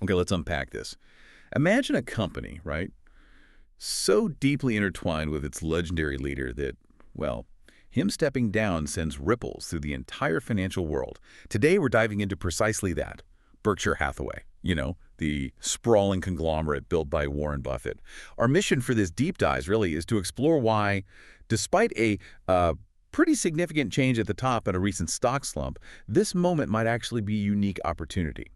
Okay, let's unpack this. Imagine a company, right, so deeply intertwined with its legendary leader that, well, him stepping down sends ripples through the entire financial world. Today, we're diving into precisely that. Berkshire Hathaway, the sprawling conglomerate built by Warren Buffett. Our mission for this deep dive really is to explore why, despite a pretty significant change at the top and a recent stock slump, this moment might actually be a unique opportunity.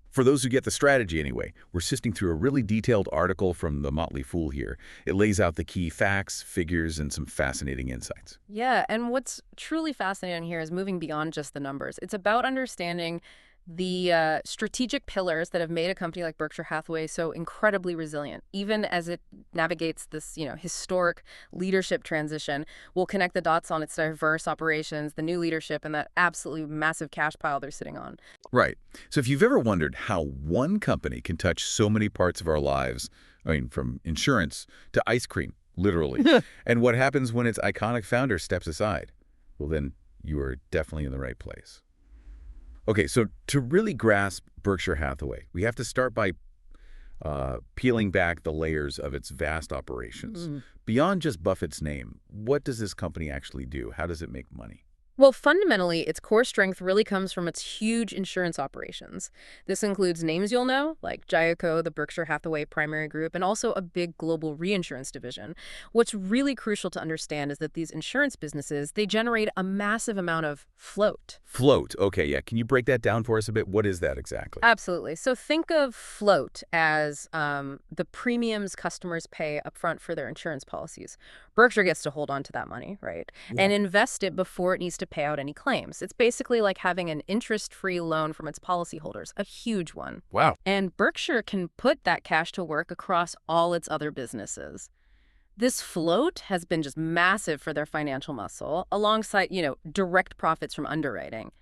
For those who get the strategy anyway, we're sifting through a really detailed article from the Motley Fool here. It lays out the key facts, figures, and some fascinating insights. Yeah, and what's truly fascinating here is moving beyond just the numbers. It's about understanding the strategic pillars that have made a company like Berkshire Hathaway so incredibly resilient, even as it navigates this, historic leadership transition. We'll connect the dots on its diverse operations, the new leadership, and that absolutely massive cash pile they're sitting on. Right. So if you've ever wondered how one company can touch so many parts of our lives, I mean, from insurance to ice cream, literally, and what happens when its iconic founder steps aside, well, then you are definitely in the right place. Okay, so to really grasp Berkshire Hathaway, we have to start by peeling back the layers of its vast operations. Beyond just Buffett's name, what does this company actually do? How does it make money? Well, fundamentally, its core strength really comes from its huge insurance operations. This includes names you'll know, like Geico, the Berkshire Hathaway primary group, and also a big global reinsurance division. What's really crucial to understand is that these insurance businesses, they generate a massive amount of float. Float. Okay, yeah. Can you break that down for us a bit? What is that exactly? Absolutely. So think of float as the premiums customers pay upfront for their insurance policies. Berkshire gets to hold on to that money, right? Yeah. And invest it before it needs to pay out any claims. It's basically like having an interest-free loan from its policyholders, a huge one. Wow. And Berkshire can put that cash to work across all its other businesses. This float has been just massive for their financial muscle, alongside, direct profits from underwriting.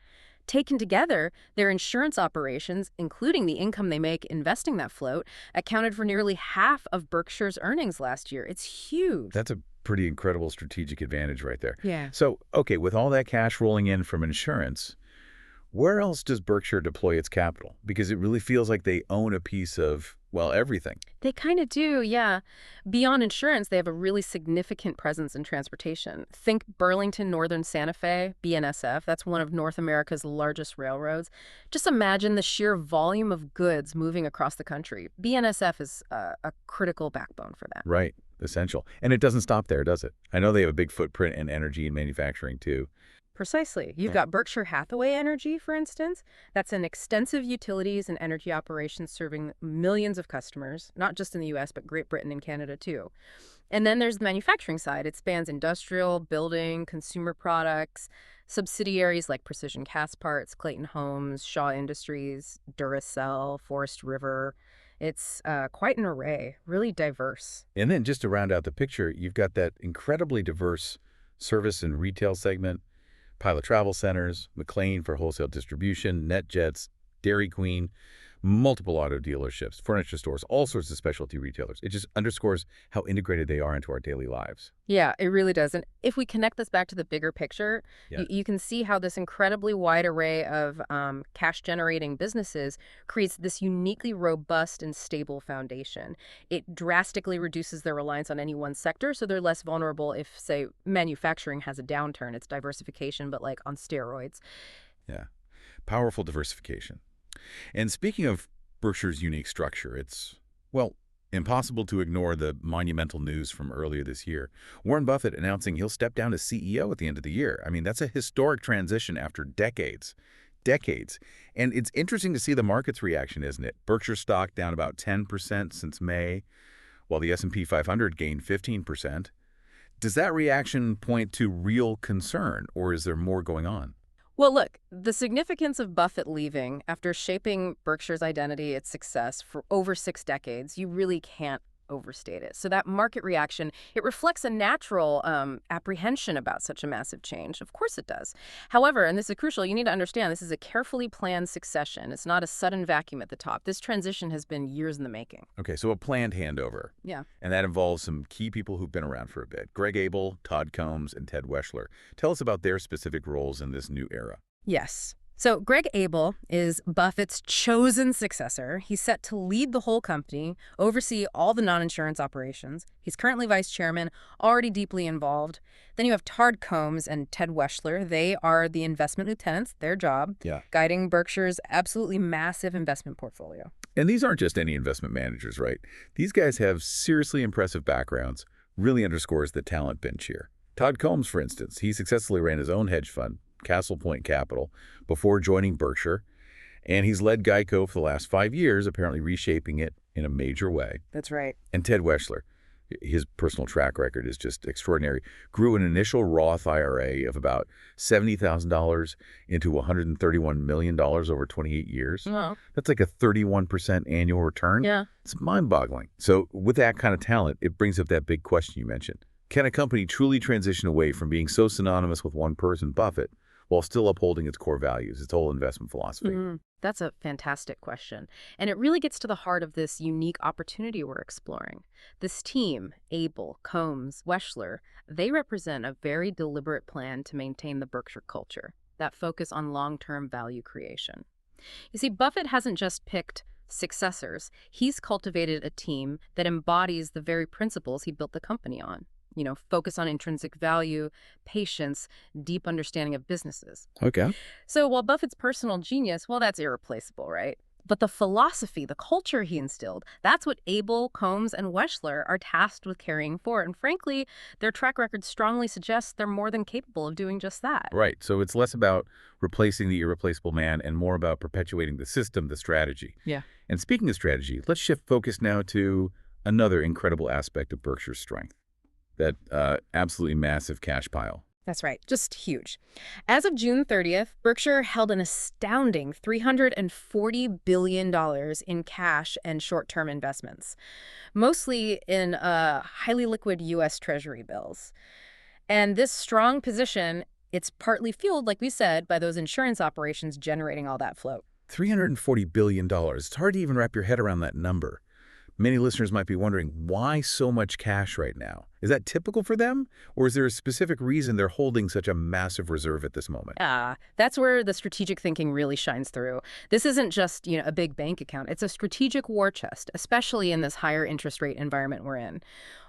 Taken together, their insurance operations, including the income they make investing that float, accounted for nearly half of Berkshire's earnings last year. It's huge. That's a pretty incredible strategic advantage right there. Yeah. So, okay, with all that cash rolling in from insurance, where else does Berkshire deploy its capital? Because it really feels like they own a piece of, well, everything. They kind of do, yeah. Beyond insurance, they have a really significant presence in transportation. Think Burlington Northern Santa Fe, BNSF. That's one of North America's largest railroads. Just imagine the sheer volume of goods moving across the country. BNSF is a critical backbone for that. Right. Essential. And it doesn't stop there, does it? I know they have a big footprint in energy and manufacturing, too. Precisely. You've got Berkshire Hathaway Energy, for instance. That's an extensive utilities and energy operations serving millions of customers, not just in the U.S., but Great Britain and Canada, too. And then there's the manufacturing side. It spans industrial, building, consumer products, subsidiaries like Precision Cast Parts, Clayton Homes, Shaw Industries, Duracell, Forest River. It's quite an array, really diverse. And then just to round out the picture, you've got that incredibly diverse service and retail segment, Pilot Travel Centers, McLean for wholesale distribution, NetJets, Dairy Queen, multiple auto dealerships, furniture stores, all sorts of specialty retailers. It just underscores how integrated they are into our daily lives. Yeah, it really does. And if we connect this back to the bigger picture, Yeah. you can see how this incredibly wide array of cash-generating businesses creates this uniquely robust and stable foundation. It drastically reduces their reliance on any one sector, so they're less vulnerable if, say, manufacturing has a downturn. It's diversification, but like on steroids. Yeah. Powerful diversification. And speaking of Berkshire's unique structure, it's, well, impossible to ignore the monumental news from earlier this year. Warren Buffett announcing he'll step down as CEO at the end of the year. I mean, that's a historic transition after decades. Decades. And it's interesting to see the market's reaction, isn't it? Berkshire stock down about 10% since May, while the S&P 500 gained 15%. Does that reaction point to real concern, or is there more going on? Well, look, the significance of Buffett leaving after shaping Berkshire's identity, its success for over 6 decades, you really can't overstate it. So that market reaction, it reflects a natural apprehension about such a massive change. Of course it does. However, and this is crucial, you need to understand this is a carefully planned succession. It's not a sudden vacuum at the top. This transition has been years in the making. Okay, so a planned handover. Yeah. And that involves some key people who've been around for a bit. Greg Abel, Todd Combs, and Ted Weschler. Tell us about their specific roles in this new era. Yes. So Greg Abel is Buffett's chosen successor. He's set to lead the whole company, oversee all the non-insurance operations. He's currently vice chairman, already deeply involved. Then you have Todd Combs and Ted Weschler. They are the investment lieutenants, their job, Yeah. guiding Berkshire's absolutely massive investment portfolio. And these aren't just any investment managers, right? These guys have seriously impressive backgrounds. Really underscores the talent bench here. Todd Combs, for instance, he successfully ran his own hedge fund, Castle Point Capital, before joining Berkshire. And he's led Geico for the last 5 years, apparently reshaping it in a major way. That's right. And Ted Weschler, his personal track record is just extraordinary. Grew an initial Roth IRA of about $70,000 into $131 million over 28 years. Well, That's like a 31% annual return. yeah. It's mind-boggling. So with that kind of talent, it brings up that big question you mentioned. Can a company truly transition away from being so synonymous with one person, Buffett, while still upholding its core values, its whole investment philosophy? That's a fantastic question. And it really gets to the heart of this unique opportunity we're exploring. This team, Abel, Combs, Weschler, they represent a very deliberate plan to maintain the Berkshire culture, that focus on long-term value creation. You see, Buffett hasn't just picked successors. He's cultivated a team that embodies the very principles he built the company on. Focus on intrinsic value, patience, deep understanding of businesses. Okay. So while Buffett's personal genius, well, that's irreplaceable, right? But the philosophy, the culture he instilled, that's what Abel, Combs, and Weschler are tasked with carrying forward. And frankly, their track record strongly suggests they're more than capable of doing just that. Right. So it's less about replacing the irreplaceable man and more about perpetuating the system, the strategy. Yeah. And speaking of strategy, let's shift focus now to another incredible aspect of Berkshire's strength. That absolutely massive cash pile. That's right. Just huge. As of June 30th, Berkshire held an astounding $340 billion in cash and short-term investments, mostly in highly liquid U.S. Treasury bills. And this strong position, it's partly fueled, like we said, by those insurance operations generating all that float. $340 billion. It's hard to even wrap your head around that number. Many listeners might be wondering, why so much cash right now? Is that typical for them? Or is there a specific reason they're holding such a massive reserve at this moment? That's where the strategic thinking really shines through. This isn't just, a big bank account. It's a strategic war chest, especially in this higher interest rate environment we're in.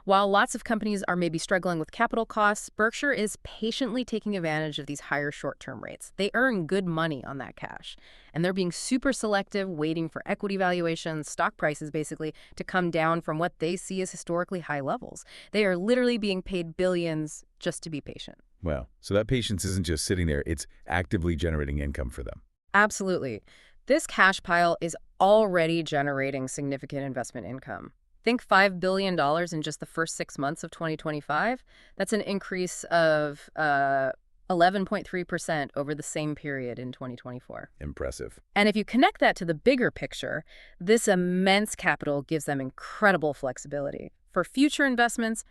While lots of companies are maybe struggling with capital costs, Berkshire is patiently taking advantage of these higher short-term rates. They earn good money on that cash. And they're being super selective, waiting for equity valuations, stock prices basically, to come down from what they see as historically high levels. They are literally being paid billions just to be patient. Well, so that patience isn't just sitting there, it's actively generating income for them. Absolutely. This cash pile is already generating significant investment income. Think $5 billion in just the first 6 months of 2025. That's an increase of 11.3% over the same period in 2024. Impressive. And if you connect that to the bigger picture, this immense capital gives them incredible flexibility. For future investments,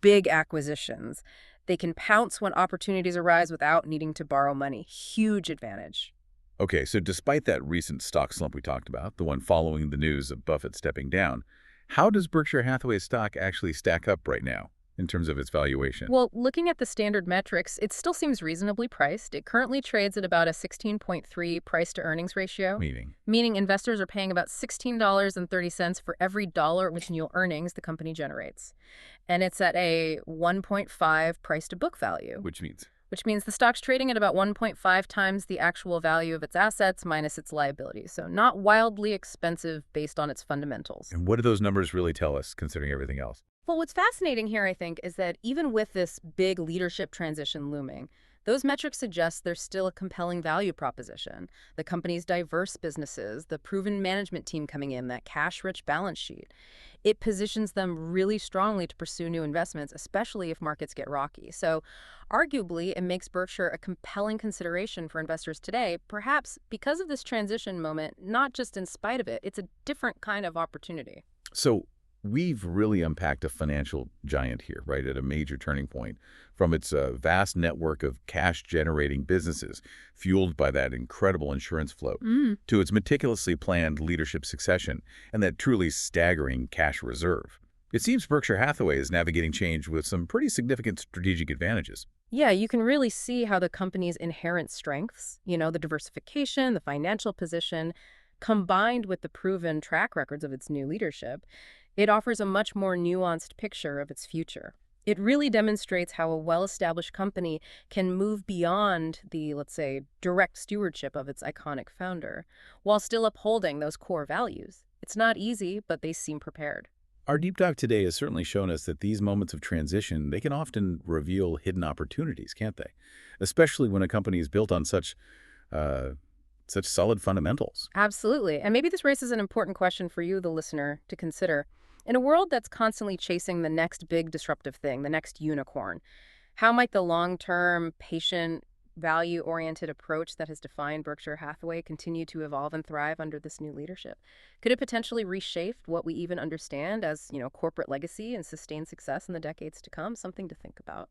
big acquisitions, they can pounce when opportunities arise without needing to borrow money. Huge advantage. Okay, so despite that recent stock slump we talked about, the one following the news of Buffett stepping down, how does Berkshire Hathaway stock actually stack up right now in terms of its valuation? Well, looking at the standard metrics, it still seems reasonably priced. It currently trades at about a 16.3 price-to-earnings ratio. Meaning investors are paying about $16.30 for every dollar of annual earnings the company generates. And it's at a 1.5 price-to-book value. Which means? Which means the stock's trading at about 1.5 times the actual value of its assets minus its liabilities. So not wildly expensive based on its fundamentals. And what do those numbers really tell us, considering everything else? Well, what's fascinating here, I think, is that even with this big leadership transition looming, those metrics suggest there's still a compelling value proposition. The company's diverse businesses, the proven management team coming in, that cash-rich balance sheet. It positions them really strongly to pursue new investments, especially if markets get rocky. So arguably, it makes Berkshire a compelling consideration for investors today, perhaps because of this transition moment, not just in spite of it. It's a different kind of opportunity. So we've really unpacked a financial giant here, right, at a major turning point, from its vast network of cash-generating businesses, fueled by that incredible insurance float, to its meticulously planned leadership succession and that truly staggering cash reserve. It seems Berkshire Hathaway is navigating change with some pretty significant strategic advantages. Yeah, you can really see how the company's inherent strengths, the diversification, the financial position, combined with the proven track records of its new leadership, it offers a much more nuanced picture of its future. It really demonstrates how a well-established company can move beyond the, let's say, direct stewardship of its iconic founder, while still upholding those core values. It's not easy, but they seem prepared. Our deep dive today has certainly shown us that these moments of transition, they can often reveal hidden opportunities, can't they? Especially when a company is built on uh, such solid fundamentals. Absolutely. And maybe this raises an important question for you, the listener, to consider. In a world that's constantly chasing the next big disruptive thing, the next unicorn, how might the long-term, patient, value-oriented approach that has defined Berkshire Hathaway continue to evolve and thrive under this new leadership? Could it potentially reshape what we even understand as, corporate legacy and sustained success in the decades to come? Something to think about.